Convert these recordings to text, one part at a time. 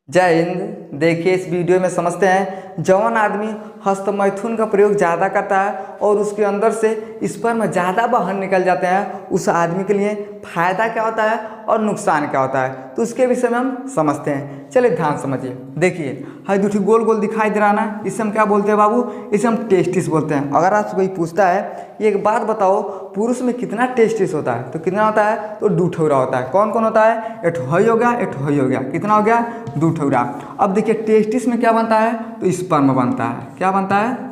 जय हिंद। देखिए इस वीडियो में समझते हैं जवान आदमी हस्तमैथुन का प्रयोग ज़्यादा करता है और उसके अंदर से स्पर्म ज़्यादा बाहर निकल जाते हैं, उस आदमी के लिए फ़ायदा क्या होता है और नुकसान क्या होता है, तो उसके विषय में हम समझते हैं। चलिए ध्यान समझिए। देखिए हाई दूठी गोल गोल दिखाई दे रहा ना, इसे हम क्या बोलते हैं बाबू? इसे हम टेस्टिस बोलते हैं। अगर आपसे कोई पूछता है एक बात बताओ पुरुष में कितना टेस्टिस होता है, तो कितना होता है? तो दूठौरा होता है। कौन कौन होता है? एक हई हो गया, एक हई हो गया। कितना हो गया? दूठौरा। अब देखिए टेस्टिस में क्या बनता है? तो स्पर्म बनता है। क्या बनता है?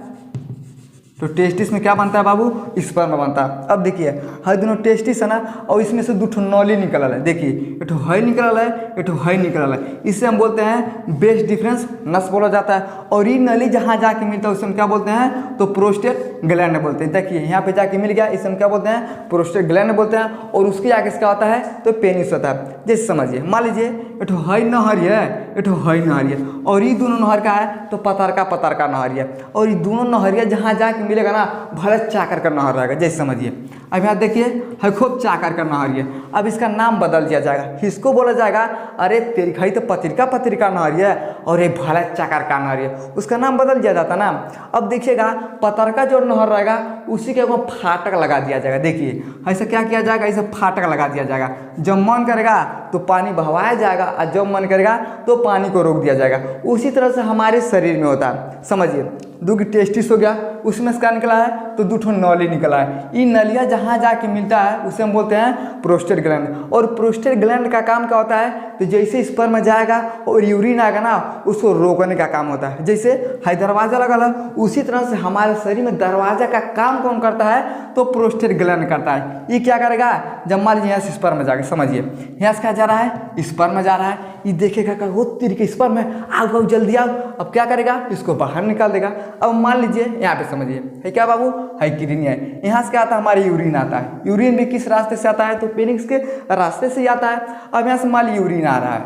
तो टेस्टिस में क्या बनता है बाबू? स्पर्म बनता है। अब देखिए हर दोनों टेस्टिस है ना, और इसमें से दो नली निकल है। देखिए एक हई निकल है, एक हई निकल है। इससे हम बोलते हैं बेस्ट डिफरेंस नस बोला जाता है। और ये नली जहाँ जाके मिलता है उसे हम क्या बोलते हैं? तो प्रोस्टेट ग्लैंड बोलते हैं। देखिए यहाँ पे जाके मिल गया, इसे हम क्या बोलते हैं? प्रोस्टेट ग्लैंड बोलते हैं। और उसके आगे क्या होता है? तो पेनिस होता है। जैसे समझिए, मान लीजिए एक हई नहर है, एक हई नहर है, और ये दोनों नहर का है तो पतरका नहर है। और ये दोनों नहरिया जहाँ जाके मिलेगा ना, भले चाकर का नहर रहेगा। जैसे समझिए, अब यहाँ देखिए है खूब चाकर का नहर है। अब इसका नाम बदल दिया जाएगा। किसको बोला जाएगा? अरे तेरी खाई तो पत्रिका नहर है, और ये भला चाकर का नहर है, उसका नाम बदल दिया जाता ना। अब देखिएगा पतरका जो नहर रहेगा उसी के ऊपर फाटक लगा दिया जाएगा। देखिए ऐसा क्या किया जाएगा? ऐसे फाटक लगा दिया जाएगा। जब मन करेगा तो पानी बहवाया जाएगा, और जब मन करेगा तो पानी को रोक दिया जाएगा। उसी तरह से हमारे शरीर में होता है। समझिए, दो की टेस्टिस हो गया, उसमें से क्या निकला है? तो दो ठो नली निकला है। ये नलिया जहाँ जाके मिलता है उसे हम बोलते हैं प्रोस्टेट ग्लैंड। और प्रोस्टेट ग्लैंड का काम क्या होता है? तो जैसे स्पर्म जाएगा और यूरिन आएगा ना, उसको रोकने का काम होता है। जैसे हाई दरवाजा लगा है, उसी तरह से हमारे शरीर में दरवाजा का काम कौन करता है? तो प्रोस्टेट ग्लैंड करता है। ये क्या करेगा? जब मान लीजिए यहाँ से स्पर्म जाएगा, समझिए यहाँ से क्या जा रहा है? स्पर्म जा रहा है। ये देखेगा क्या वो तीर के स्पर्म है, आओ जल्दी आओ। अब क्या करेगा? इसको बाहर निकाल देगा। अब मान लीजिए यहाँ पे समझिए है क्या बाबू? है किडनी है। यहाँ से क्या आता है? हमारे यूरिन आता है। यूरिन भी किस रास्ते से आता है? तो पेनिस के रास्ते से आता है। अब यहाँ से मान लीजिए यूरिन आ रहा है,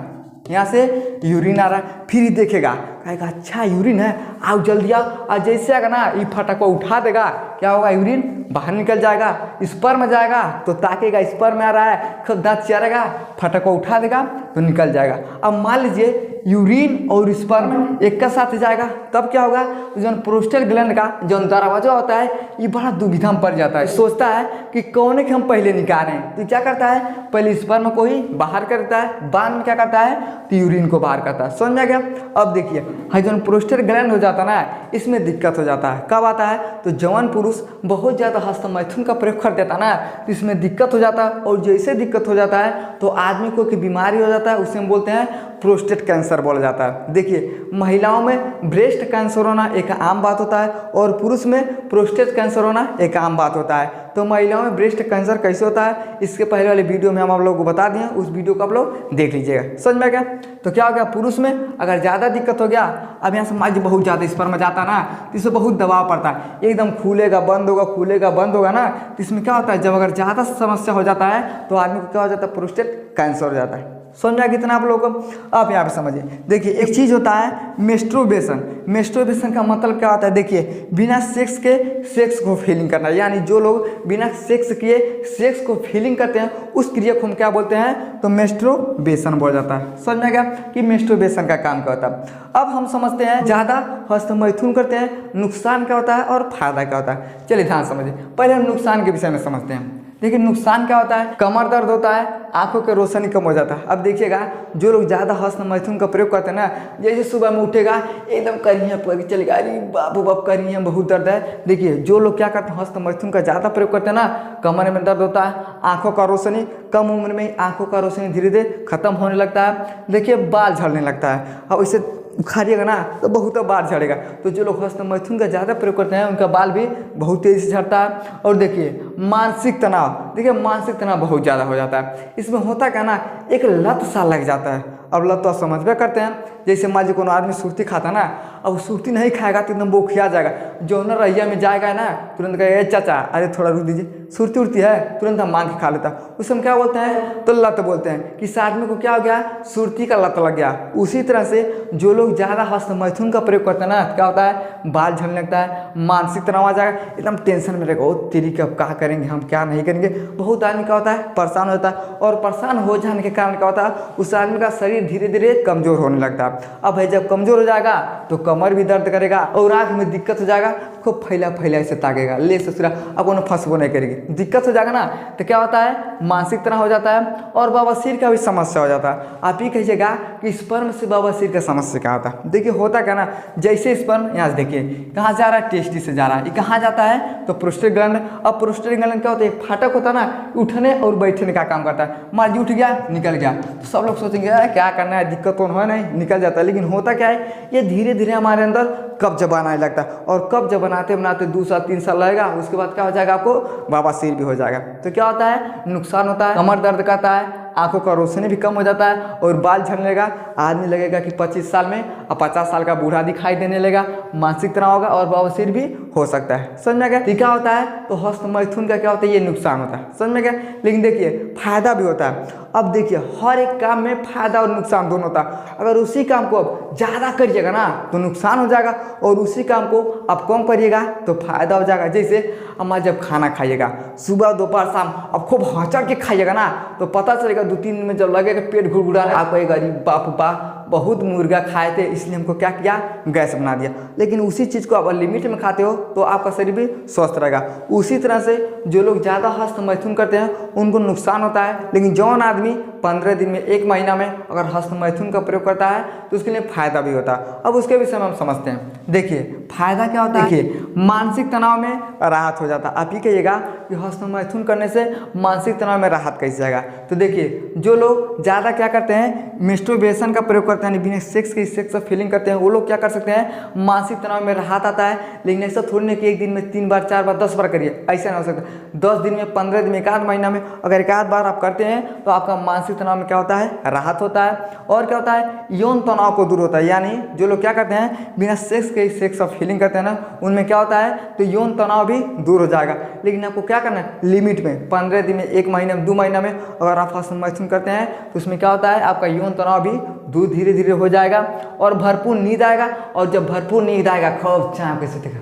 यहाँ से यूरिन आ रहा है, फिर देखेगा कहेगा अच्छा यूरिन है, आओ जल्दी आओ। और जैसे आएगा ना, ये फटक को उठा देगा, क्या होगा? यूरिन बाहर निकल जाएगा। स्पर्म जाएगा तो ताकेगा स्पर्म आ रहा है, खुद दांत चारेगा, फटक को उठा देगा तो निकल जाएगा। अब मान लीजिए यूरिन और स्पर्म एक का साथ जाएगा, तब क्या होगा? तो जो प्रोस्टेट ग्लैंड का जो दरवाजा होता है ये बड़ा दुविधा में पड़ जाता है। सोचता है कि कौन के हम पहले निकालें, तो क्या करता है? पहले स्पर्म को ही बाहर करता है, बाद में क्या करता है? तो यूरिन को बाहर करता है। समझ में आ गया? अब देखिए जो प्रोस्टेट ग्लैंड हो जाता है ना, इसमें दिक्कत हो जाता है। कब आता है? तो जवान पुरुष बहुत ज़्यादा हस्तमैथुन का प्रयोग कर देता ना, तो इसमें दिक्कत हो जाता है। और जैसे दिक्कत हो जाता है तो आदमी को की बीमारी हो जाता है, उसे हम बोलते हैं प्रोस्टेट कैंसर बोला जाता है। देखिए महिलाओं में ब्रेस्ट कैंसर होना एक आम बात होता है, और पुरुष में प्रोस्टेट कैंसर होना एक आम बात होता है। तो महिलाओं में ब्रेस्ट कैंसर कैसे होता है, इसके पहले वाले वीडियो में हम आप लोगों को बता दिए, उस वीडियो को आप लोग देख लीजिएगा। समझ में आ गया? तो क्या हो गया? पुरुष में अगर ज़्यादा दिक्कत हो गया, अब यहाँ से मान बहुत ज़्यादा स्पर्म जाता ना, तो इसमें बहुत दबाव पड़ता है, एकदम खुलेगा बंद होगा, खुलेगा बंद होगा ना, तो इसमें क्या होता है? जब अगर ज़्यादा समस्या हो जाता है तो आदमी को क्या हो जाता है? प्रोस्टेट कैंसर हो जाता है। समझ में कितना आप लोगों को? आप यहाँ पे समझिए। देखिए एक चीज़ होता है मेस्ट्रुबेशन। मेस्ट्रुबेशन का मतलब क्या होता है? देखिए बिना सेक्स के सेक्स को फीलिंग करना, यानी जो लोग बिना सेक्स किए सेक्स को फीलिंग करते हैं उस क्रिया को हम क्या बोलते हैं? तो मेस्ट्रुबेशन बोला जाता है। समझ में गया कि मेस्ट्रुबेशन का काम क्या होता है? अब हम समझते हैं ज़्यादा हस्तमैथुन करते हैं नुकसान क्या होता है और फायदा क्या होता है। चलिए ध्यान समझिए। पहले हम नुकसान के विषय में समझते हैं। देखिए नुकसान क्या होता है? कमर दर्द होता है, आंखों की रोशनी कम हो जाता है। अब देखिएगा जो लोग ज़्यादा हस्तमैथुन का प्रयोग करते हैं ना, जैसे सुबह में उठेगा एकदम करिए पर चलेगा, अरे बाबू बाप करिए बहुत दर्द है। देखिए जो लोग क्या करते हैं हस्तमैथुन का ज़्यादा प्रयोग करते हैं ना, कमर में दर्द होता है, आंखों का रोशनी कम उम्र में आंखों का रोशनी धीरे धीरे खत्म होने लगता है। देखिए बाल झड़ने लगता है। अब इसे उखाड़िएगा ना तो बहुत बाल झड़ेगा। तो जो लोग हस्तमैथुन का ज़्यादा प्रयोग करते हैं उनका बाल भी बहुत तेज़ी से झड़ता है। और देखिए मानसिक तनाव, देखिए मानसिक तनाव बहुत ज़्यादा हो जाता है। इसमें होता क्या ना, एक लत सा लग जाता है। अब लत तो समझ में करते हैं, जैसे मान लीजिए कोनो आदमी सुर्ती खाता ना, अब सुर्ती नहीं खाएगा तो एकदम वो खिया जाएगा, जो न रैया में जाएगा ना तुरंत कहेगा चाचा अरे थोड़ा रुक दीजिए, सुर्ती उड़ती है, तुरंत हम मांग के खा लेता। उसे हम क्या बोलते हैं? तो लत बोलते हैं कि इस आदमी को क्या हो गया? सुर्ती का लत लग गया। उसी तरह से जो लोग लोग ज़्यादा हस्त मैथुन का प्रयोग करते हैं ना, क्या होता है, बाल झड़ने लगता है, मानसिक तनाव आ जाएगा, एकदम टेंशन में रहेगा, ओ तेरी कब क्या करेंगे हम, क्या नहीं करेंगे। बहुत आदमी क्या होता है, परेशान हो जाता है, और परेशान हो जाने के कारण क्या होता है, उस आदमी का शरीर धीरे धीरे कमज़ोर होने लगता है। अब भाई जब कमज़ोर हो जाएगा तो कमर भी दर्द करेगा और आँख में दिक्कत हो जाएगा, खूब फैला फैला ऐसे ताकेगा, ले ससुरा अब उन्हें फंसबो नहीं करेगी, दिक्कत हो जाएगा ना। तो क्या होता है, मानसिक तनाव हो जाता है और बवासीर का भी समस्या हो जाता है। आप ही कहिएगा कि स्पर्म से बवासीर का समस्या क्या होता है। देखिए होता क्या ना, जैसे स्पर्म यहाँ से देखिए कहाँ जा रहा है, टेस्टी से जा रहा है, ये कहाँ जाता है, तो प्रोस्टेट ग्लैंड। अब प्रोस्टेट ग्लैंड क्या होता है, फाटक होता है ना, उठने और बैठने का काम करता है। मान ली उठ गया, निकल गया, तो सब लोग सोचेंगे क्या करना है, दिक्कत तो है नहीं, निकल जाता है। लेकिन होता क्या है, ये धीरे धीरे हमारे अंदर कब्ज बनाने लगता है, और कब्ज बनाते बनाते 2 साल 3 साल लगेगा, उसके बाद क्या हो जाएगा, आपको बवासीर भी हो जाएगा। तो क्या होता है, नुकसान होता है, कमर दर्द करता है, आंखों का रोशनी भी कम हो जाता है और बाल झड़ने लगा। आदमी लगेगा कि 25 साल में अब 50 साल का बूढ़ा दिखाई देने लगा, मानसिक तनाव होगा और बवासीर भी हो सकता है। समझ में गया। क्या होता है, तो हस्त मैथुन का क्या होता है, ये नुकसान होता है, समझ में गया। लेकिन देखिए फायदा भी होता है। अब देखिए हर एक काम में फायदा और नुकसान दोनों होता है। अगर उसी काम को अब ज़्यादा करिएगा ना तो नुकसान हो जाएगा, और उसी काम को आप कम करिएगा तो फायदा हो जाएगा। जैसे अम्मा जब खाना खाइएगा सुबह दोपहर शाम, अब खूब हँचड़ के खाइएगा ना, तो पता चलेगा 2-3 दिन में जब लगेगा पेट घुड़घुड़ाने, आप कहेगा अरे बाप बा बहुत मुर्गा खाए थे इसलिए हमको क्या किया, गैस बना दिया। लेकिन उसी चीज़ को आप लिमिट में खाते हो तो आपका शरीर भी स्वस्थ रहेगा। उसी तरह से जो लोग ज़्यादा हस्त मैथुन करते हैं उनको नुकसान होता है, लेकिन जौन आदमी 15 दिन में 1 महीना में अगर हस्त मैथुन का प्रयोग करता है तो उसके लिए फायदा भी होता है। अब उसके विषय में हम समझते हैं। देखिए फायदा क्या होता है, देखिए मानसिक तनाव में राहत हो जाता है। आप ही कहिएगा कि हस्त मैथुन करने से मानसिक तनाव में राहत कैसे जाएगा। तो देखिए जो लोग ज़्यादा क्या करते हैं, मेस्टरबेशन का प्रयोग करते हैं, बिना सेक्स की सेक्स फीलिंग करते हैं, वो लोग क्या कर सकते हैं, मानसिक तनाव में राहत आता है। लेकिन ऐसा थोड़ी ना कि एक दिन में 3 बार 4 बार 10 बार करिए, ऐसा नहीं हो सकता। 10 दिन में 15 दिन में 1 आध महीना में अगर 1 आध बार आप करते हैं तो आपका मानसिक तनाव में क्या होता है, राहत होता है। और क्या होता है, यौन तनाव को दूर होता है। यानी जो लोग क्या करते हैं, बिना सेक्स के सेक्स ऑफ फीलिंग करते हैं ना, उनमें क्या होता है, तो यौन तनाव भी दूर हो जाएगा। लेकिन आपको क्या करना है, लिमिट में 15 दिन में 1 महीने में 2 महीना में अगर आप हस्त मैथुन करते हैं तो उसमें क्या होता है, आपका यौन तनाव भी दूर धीरे धीरे हो जाएगा और भरपूर नींद आएगा। और जब भरपूर नींद आएगा खूब चाँप के सोतेगा,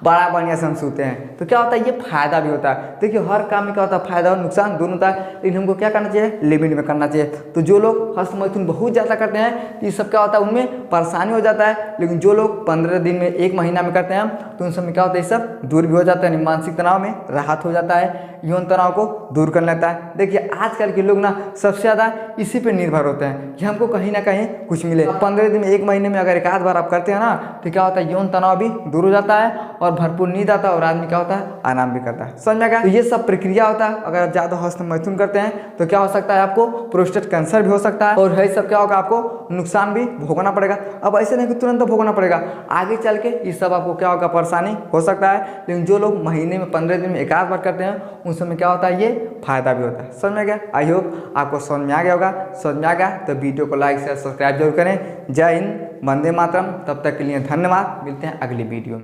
बड़ा बढ़िया से हम सोते हैं, तो क्या होता है, ये फायदा भी होता है। देखिए हर काम में क्या होता है, फायदा और नुकसान दोनों होता है। लेकिन हमको क्या करना चाहिए, लिमिट में करना चाहिए। तो जो लोग हस्त मैथुन बहुत ज़्यादा करते हैं तो ये सब क्या होता है, उनमें परेशानी हो जाता है। लेकिन जो लोग 15 दिन में 1 महीना में करते हैं तो उन सब में क्या होता है, ये सब दूर भी हो जाता है, मानसिक तनाव में राहत हो जाता है, यौन तनाव को दूर कर लेता है। देखिए आजकल के लोग ना सबसे ज़्यादा इसी पे निर्भर होते हैं कि हमको कहीं ना कहीं कुछ मिले। 15 दिन में 1 महीने में अगर 1 आध बार आप करते हैं ना तो क्या होता है, यौन तनाव भी दूर हो जाता है और भरपूर नींद आता है और आदमी क्या होता है, आराम भी करता है। समझ में आया। तो ये सब प्रक्रिया होता है। अगर आप ज़्यादा हस्त मैथुन करते हैं तो क्या हो सकता है, आपको प्रोस्टेट कैंसर भी हो सकता है, और है सब क्या होगा, आपको नुकसान भी भोगना पड़ेगा। अब ऐसे नहीं कि तुरंत भोगना पड़ेगा, आगे चल के ये सब आपको क्या होगा, परेशानी हो सकता है। लेकिन जो लोग महीने में 15 दिन में 1 आध बार करते हैं उन समय क्या होता है, ये फायदा भी होता है। समझ में गया। आई होप आपको समझ में आ गया होगा। समझ में आ गया तो वीडियो को लाइक शेयर सब्सक्राइब जरूर करें। जय हिंद, वंदे मातरम। तब तक के लिए धन्यवाद। मिलते हैं अगली वीडियो में।